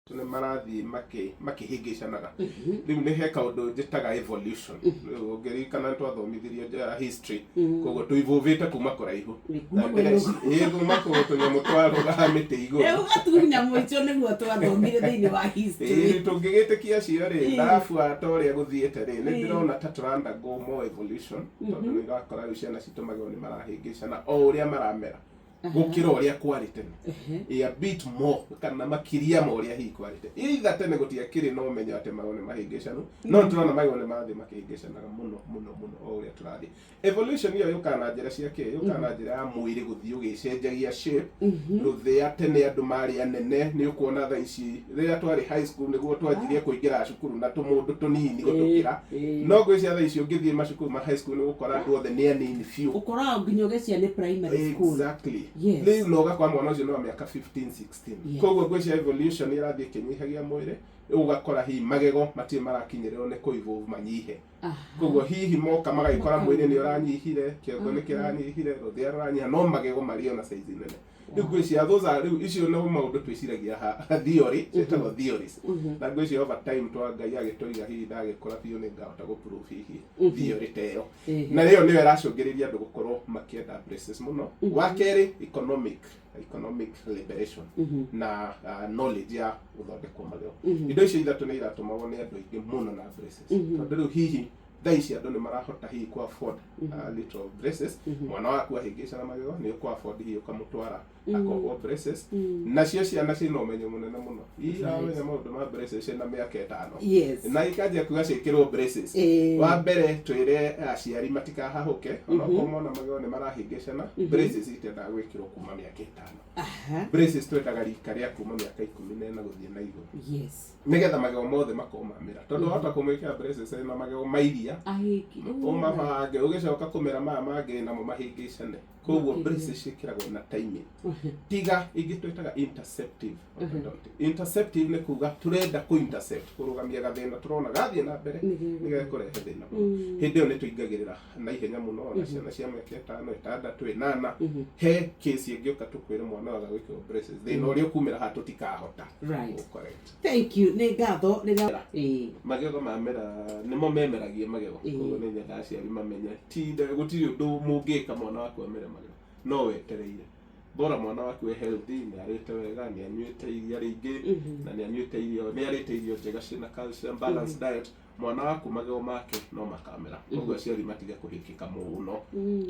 tune marathi makihingicanaga riu ni he kaundu njitaga evolution ngirikana twathomithirie history koguo tuivuvite kuma kuraihu kuma tunyamu twaruga miti iguru tunyamu icio niguo twathomire thiini wa history tungigitikia cio ri ndabuata uria guthiite ri ni ndirona ta turanda go more evolution tondu ni gakora riu ciana citu magego ni marahingicana o uria maramera gukira uria kwari tene a bit more kana makiria mo uria hi kwari tene either tene gutiakiri no menya ate magone mahingicanu no turona magone mathi makihingicanaga muno o uria turathi evolution iyo yukana njira ciake yukana njira ya mwiri guthii ugicenjagia shape ruthia tene andu mari anene ni ukuona tha ici riria twari high school niguo twanjirie kuingira cukuru na tumundu tunini gutukira no gwicia tha ici ungithii macukuru ma high school ni gukora andu othe ni anini few ukora nginya ugecia ni primary school exactly riu noga kwa mwana ucio no miaka 15 16 koguo gwicia evolution irathi kinyihagia mwiri ugakora hi magego mati marakinyirwo ni kuivu manyihe koguo hihi moka magikora mwiri ni uranyihire kiongo ni kiranyihire ruthia ruranyiha no magego mario na size nene riu gwicia those are riu icio no maundu twiciragia theory etagwo theories na gwicia over time twa Ngai agitoiga hihi ndagikora biu ni ngahota guprove hihi theory teyo na riyo niyo iracungiriria andu gukorwo makienda braces muno wa keri economic liberation na knowledge ya guthondekwo magego indo icio ithatu ni iratumagwo ni andu aingi muno na braces tondu riu hihi thaisi andu ni marahota hihi ku afford little braces mwana waku ahingicana magego ni ku afford hihi ukamutwara akohwo braces nacio ciana cina umenyo munene muno iramenya maundu ma braces na miaka 5 na ikaja kuga cikirwo braces wa mbere twire aciari matikahahuke ona komona magego ni marahingicana braces itenda gwikirwo kuma miaka 5 braces twetaga rika ria kuma miaka 14 guthie na iguru nigetha magego mothe makomamira tondu hota kumwikira braces na magego mairia umabange ugicoka kumera maya mangi namo mahingicane koguo braces cikiragwo na timing tiga ingitwetaga interceptive interceptive ni kuga turenda ku intercept kurugamia gathina turona gathie na mbere nigetha kurehe thina hindi yo ni tuingagirira na ihenya muno na ciana cia miaka 5 6 8 he case ingiuka tukwira mwana waga gwikirwo braces thina uria kumira ha tutikahota correct thank you ni ngatho magego mamera nimo memeragia magego koguo ni nyenda aciari mamenye ti gutiri undu mungika mwana waku amere magego no wetereire bora mwana waku healthy ni arite wega ni anyuite iria ringi na ni anyuite irio ni arite irio njega cina calcium balanced diet mwana waku magego make no makamera koguo aciari matiga kuhikika muno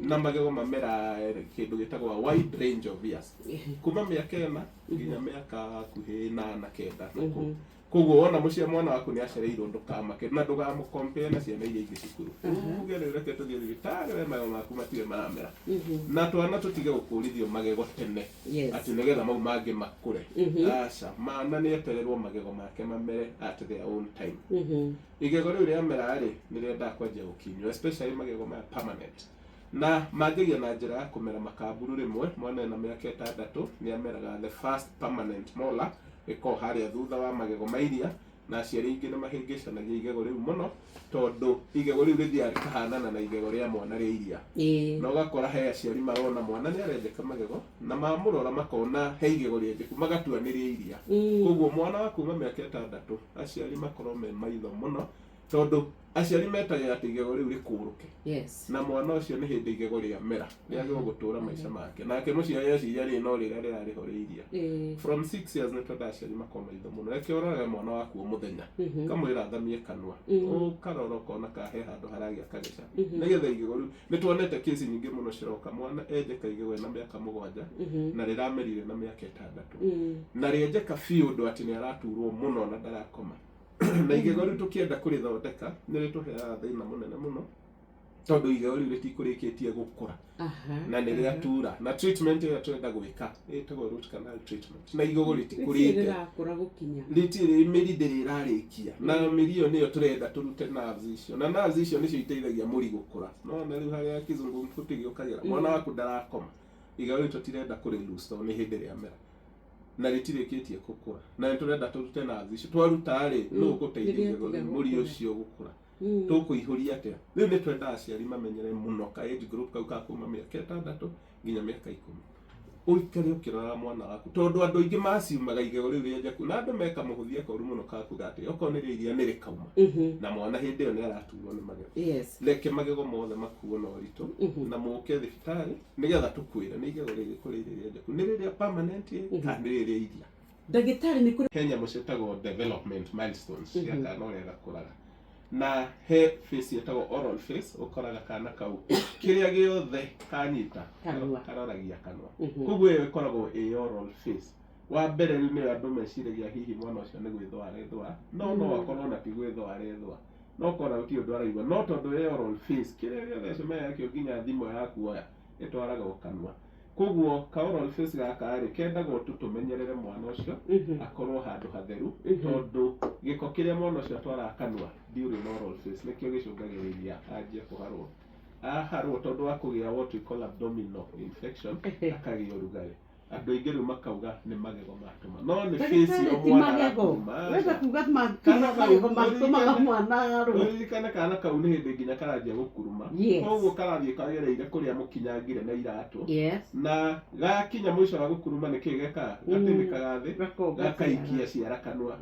na magego mamera kindu gitagwa wide range of years kuma miaka 4 nginya miaka kuhi 8 9 koguo ona mucia mwana waku ni acereirwo ndukamake na ndugamucompare na ciana iria ingi cukuru ugerere ke tuthie thibitari we magego maku matige maramera na twana tutige gukurithio magego tene ati nigetha mau mangi makure aca mana ni etererwo magego make mamere at their own time igego riu ria mera ri ni rienda kwanjia gukinywa especially magego ma permanent na mangigia na njira ya kumera makamburu rimwe mwana na miaka 6 ni ameraga the first permanent molar iko haria thutha wa magego mairia na aciari ingi ni mahingicanagia igego riu muno tondu igego riu rithia rikahanana na igego ria mwana ria iria no gakora he aciari marona mwana ni arendeka magego na mamurora makona he igego ria njiku magatua ni ria iria koguo mwana wa kuma miaka 6 aciari makorwo me maitho muno tondu aciari metaga ati igego riu rikuruke na mwana ucio ni hindi igego ria mera riagirwo gutura maica make nake muciari aciria ri no rira rirarihoriiria from 6 years ni tondu aciari makoma itho muno reke urore mwana waku muthenya kamwira thamie kanua ukarora ukona kahe handu haragia kageca nigetha igego riu ni tuonete case nyingi muno ciroka mwana enjeka igego na miaka 7 na riramerire na miaka 6 na rienjeka field ati ni araturwo muno na ndarakoma na igego riu tukienda kurithondeka ni rituheaga thina munene muno tondu igego riu ritikurikitie gukura na ni riatura na treatment ya twenda gwika itagwo root canal treatment na igego ritikurite rirakura gukinya ritiri miri ndirarikia na mirio niyo turenda turute nerves icio na nerves icio nicio iteithagia muri gukura no na riu haria kizungu mfutigio kagira mwana waku ndarakoma igego riu tutirenda kuri loose to ni hindi ria mera na ritirikitie gukura na turenda turute nerves icio twaruta ri no guteithia igego riu muri ucio gukura tukuihuria atia riu ni twenda aciari mamenyere muno ka age group kau ka kuma miaka 6 nginya miaka 10 uikare ukirora mwana waku tondu andu aingi maciumaga igego riu ria njaku na andu meka muhuthia koru muno kakuga ati okorwo ni riria ni rikauma na mwana hindi iyo ni araturwo ni magego reke magego mothe makuo na uritu na muke thibitari nigetha tukwire ni igego riri kuri riria njaku ni riria permanent kana ni riria iria ndagitari ni kuri Kenya mucetagwo development milestones cia kana uria gakuraga na he face yetagwo oral face ukoraga kana kau kiria giothe kanyita karoragia kanwa koguo iyo ikoragwo oral face wa mbere ni andu meciragia hihi mwana ucio ni gwithwa arethwa no akorwo na ti gwithwa arethwa no kora uti undu araigua no tondu oral face kiria giothe cema yakio nginya thimo yaku oya itwaraga kanwa koguo ka oral face gaka ri kendagwo tumenyerere mwana ucio akorwo handu hatheru tondu giko kiria mwana ucio atwara kanwa during oral face nikio gicungagiriria anjie kuharwo tondu wa kugia what we call abdominal infection akagia urugari andu aingi riu makauga ni magego matuma no ni face yo mwana wega kuga magego matuma mwana ro kana kana kau ni hindi nginya karanjia gukuruma koguo karathie kagereire kuria mukinyangire na iratu na gakinya mwisho wa gukuruma ni kigeka gatindikaga thi gakaikia ciara kanwa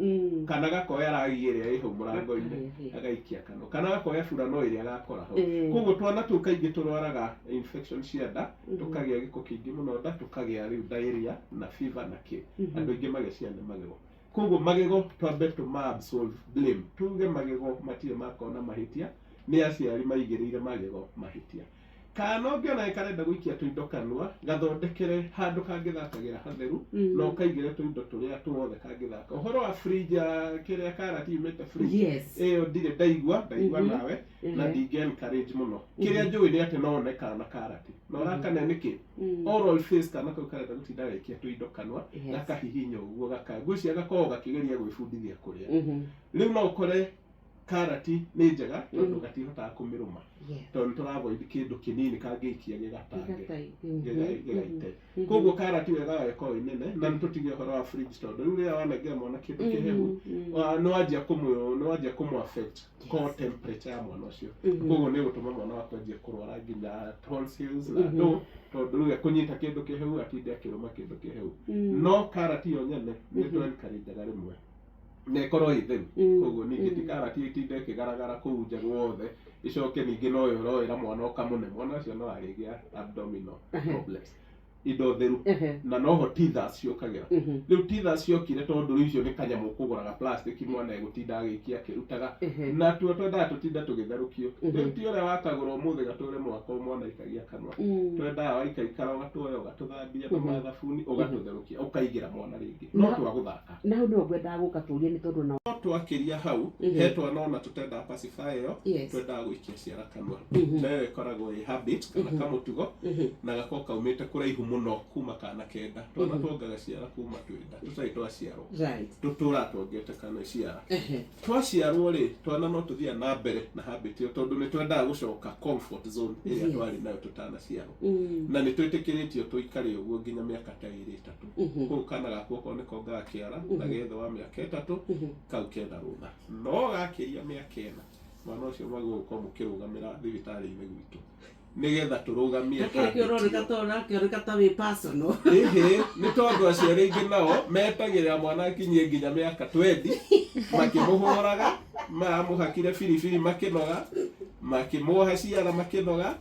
kana gakoya ragi iria iho murango-ini agaikia kanwa kana gakoya burano iria gakora ho koguo twana tu kaingi turwaraga infection cia nda tukagia giko kingi muno nda tukagia riu diarrhea na fever na ki andu aingi mageciana magego koguo magego twambe absolve blame tuge magego matire makona mahitia ni aciari maigirire magego mahitia kana ungiona ikarenda guikia tuindo kanwa gathondekere handu kangithakagira hatheru no kaigire tuindo turia tuothe kangithaka uhoro wa fridge kiria karati imete fridge iyo ndire ndaigua nawe na ndinge encourage muno kiria njui ni ati no neka na karati no rakane niki oral face kana kau karenda gutinda gaikia tuindo kanwa gakahihinya uguo gakagwicia gakorwo gakigeria gwibundithia kuria riu no ukore karati ni njega tondu gatihotaga kumiruma tondu turavoid kindu kinini kangiikia gigatange gigaite koguo karati wega weko inene na nitutige uhoro wa fridge tondu riu ria wanengira mwana kindu kihehu no wajia kumu affect core temperature ya mwana ucio koguo ni gutuma mwana wako anjie kurwara nginya tonsils na tondu riu kunyita kindu kihehu atinde akiruma kindu kihehu no karati yo nyene ni twenkarinjaga rimwe ne korwo itheru koguo ningi tikarati itinde kigaragara kuu nja guothe icoke ningi no yoroera mwana ukamune mwana ucio no arigia abdominal problems indo theru na noho tithers ciokagira riu tithers ciokire tondu riu icio ni kanyamu kuguraga plastic mwana egutinda agikia kirutaga na tuo twendaga tutinda tugitherukio riu ti uria wakagura umuthi gature mwaka mwana ikagia kanwa twendaga waikaikara ugatuoya ugatuthambia na mathabuni ugatutherũkia ukaigira mwana ringi no twaguthaka na hau no ngwendaga gukaturia ni tondu no twakiria hau he twana ona tutenda pacifier yo twendaga guikia ciara kanwa nayo ikoragwo i habit kana kamutugo na gakoka umite kuraihu muno kuma kana kenda twana tuongaga ciara kuma twenda tutai twaciarwo tutura tuongete kana ciara twaciarwo ri twana no tuthia na mbere na habit yo tondu ni twendaga gucoka comfort zone iria twari nayo tutana ciarwo na ni twitikiritio tuikare uguo nginya miaka ta 3 kuu kana gakwo ko niko gakiara na getho wa miaka 3 kau kenda rutha no gakiria miaka 4 mwana ucio maguo ko mukirugamira thibitari-ini gwitu nigetha turugamie kioneka ta wi personal ni tondu aciari ingi nao metagirira mwana akinyie nginya miaka 20 makimuhuraga mamuhakire biribiri makinoga makimuha ciara makinoga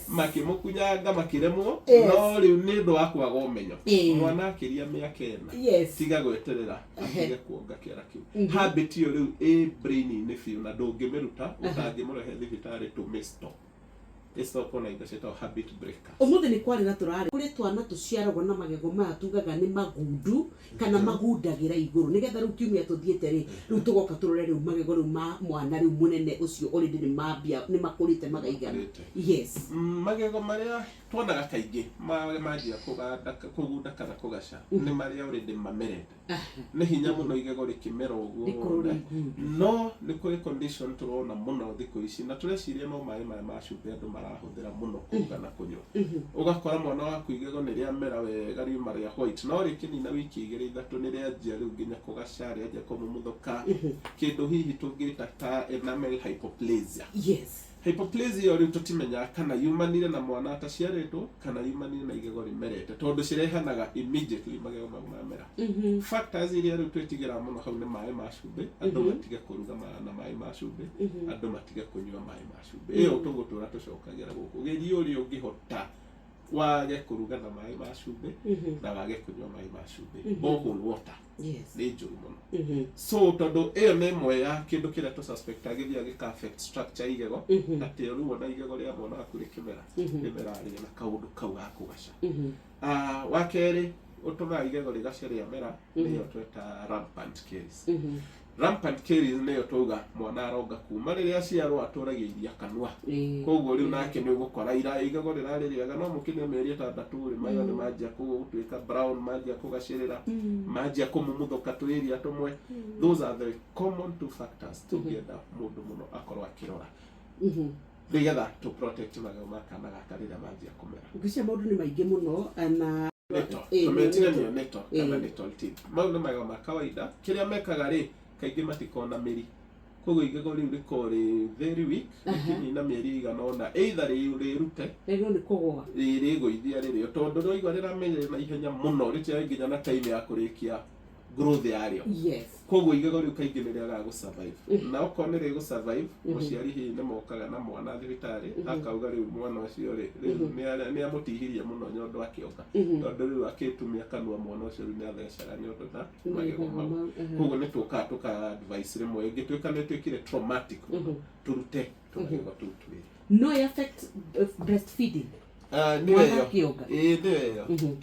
makimukunyanga makiremwo no riu ni ndu wa kwaga umenyo mwana akiria miaka 4 tiga gweterera atige kuonga kiara kiu habit yo riu brain ni fiu na ndungimiruta utangimurehe thibitari tumisto isopona igaceta habit breakers umuthi ni kwari na turari kuri twana tuciaragwo na magego maya tugaga ni magundu kana magundagira iguru nigetha riu kiumia tuthiete ri riu tugoka turore riu magego riu ma mwana riu munene ucio already ni mambia ni makurite magaigana magego maria twonaga kaingi manjia kugunda kana kugaca ni maria already mamerete ni hinya muno igego rikimera uguo no ni kuri condition turona muno thiku ici na tureciria no mai maya macumbi andu marahuthira muno kuga na kunywa ugakora mwana waku igego ni ria mera wega riuma ria white no rikinina wiki igiri ithatu ni ria njia riu nginya kugaca ria kumumuthuka kindu hihi tungita ta enamel hypoplasia hypoplasia riu tutimenya kana yumanire na mwana ataciaritwo kana yumanire na igego rimerete tondu cirehanaga immediately magego mau mamera. Factors iria riu twitigira muno hau ni mai ma cumbi, andu matige kuruga na mai ma cumbi, andu matige kunyua mai ma cumbi. Iyo tugutura tucokagira guku girio ri ungihota wage kuruga na mai ma cumbi na wage kunyua mai ma cumbi. Borehole water ni njuru muno. So tondu iyo ni imwe ya kindu kiria tu suspect agithia gika affect structure igego ati riu ona igego ria mwana waku rikimera rimeraria na kaundu kau ga kugaca. Wa keri utumaga igego rigacia riamera niyo tweta rampant caries. Rampant caries niyo tuga mwana aronga kuma riria aciarwo aturagia iria kanua. Koguo riu nake ni ugukora igego rirari riega no mukinyia mieri 6 ri mayo ni manjia kutuika brown, manjia kugacirira, manjia kumumuthuka twiria tumwe. Those are the common two factors tugienda mundu muno akorwo akirora nigetha to protect magego makana gaka riria manjia kumera. Ukicia maundu ni maingi muno na tumetinania neto kana nettle teeth. Mau ni magego ma kawaida kiria mekaga ri kaingi matikona miri. Koguo igego riu rikori very weak ikinyina mieri igana ona either rirute ego ni kugwa riguithia ririo tondu roigwa riramenyera na ihenya muno ritia nginya na time ya kurikia growth yario. Koguo igego riu kaingi ni riaga gu survive na uko ni rigu survive muciari hi ni mokaga na mwana thibitari akauga riu mwana ucio ri ni amutihirie muno nyondo akioka tondu riu akitumia kanua mwana ucio ni athecaga nyondo na magego mau. Koguo ni tuka advice rimwe ingituika ni twikire traumatic turute tumagego tu twiri. No affect breastfeeding. Niyo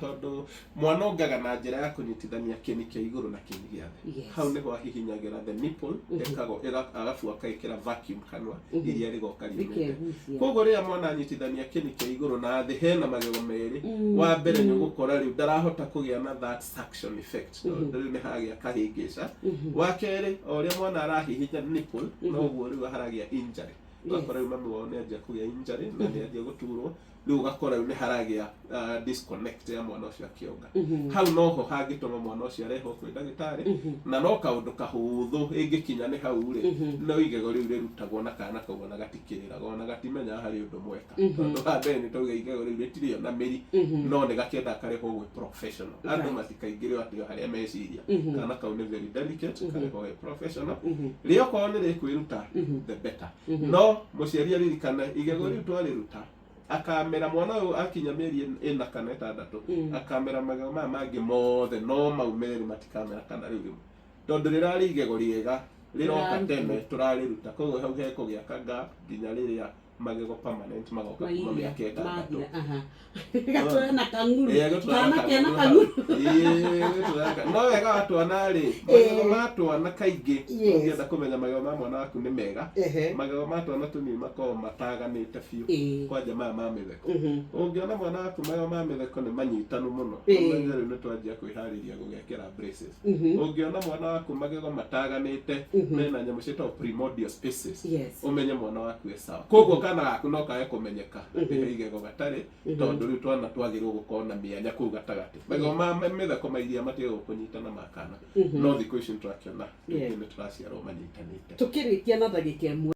tondu mwana ongaga na njira ya kunyitithania kini kia iguru na kini giathe. Hau niho ahihinyagira the nipple ekago agafu akaikira vacuum kanua iria rigoka rimete. Koguo ria mwana anyitithania kini kia iguru na thi hena magego meri wa mbere ni gukora riu ndarahota kugia na that suction effect tondu riu ni hagia kahingica. Wa keri oria mwana arahihinya nipple noguo riu haragia injury. Wakora mami wao ni ajia kugia injury na ni ajia guturwo riu gakora ni haragia disconnect ya mwana ucio akionga. Hau noho hagituma mwana ucio areho kwi ndagitari na no kaundu kahuthu ingikinya ni hau ri no igego riu rirutagwo na kana kau na gatikiriraga ona gatimenya hari undu mweka tondu hambe ni tuge igego riu ritirio na miri no ni gakenda kareho gwi professional andu matikaingire atio haria meciria kana kau ni very delicate kareho gwi professional rio ko ni rikwiruta the better. No muciari aririkana igego riu twariruta akamera mwana uyu akinya mieri 4 kana 6 akamera magego maya mangi mothe no maumeri matikamera kana riu tondu rirari igego riega riroka tene turariruta koguo hau hekugia kanga nginya riria magego permanent magoka kuma miaka 6 gatwana kanguru kana kena kanguru no wega watwana ri magego matwana kaingi ungienda kumenya magego ma mwana waku ni mega magego matwana tunini makoo mataganite biu kwanja maya ma mitheko. Ungiona mwana waku magego ma mitheko ni manyitanu muno umenya riu ni twanjia kwihariria gugekera braces. Ungiona mwana waku magego mataganite mena nyamu cietwo primordial spaces umenye mwana waku e sawa. Koguo kana gaku no kae kumenyeka ati igego gatari tondu riu twana twagirwo gukona mianya kuu gatagati. Magego ma mitheko mairia matige gukunyitana makana no thiku ici twakiona ni turaciarwo manyitanite. Tukirikia na ndagika imwe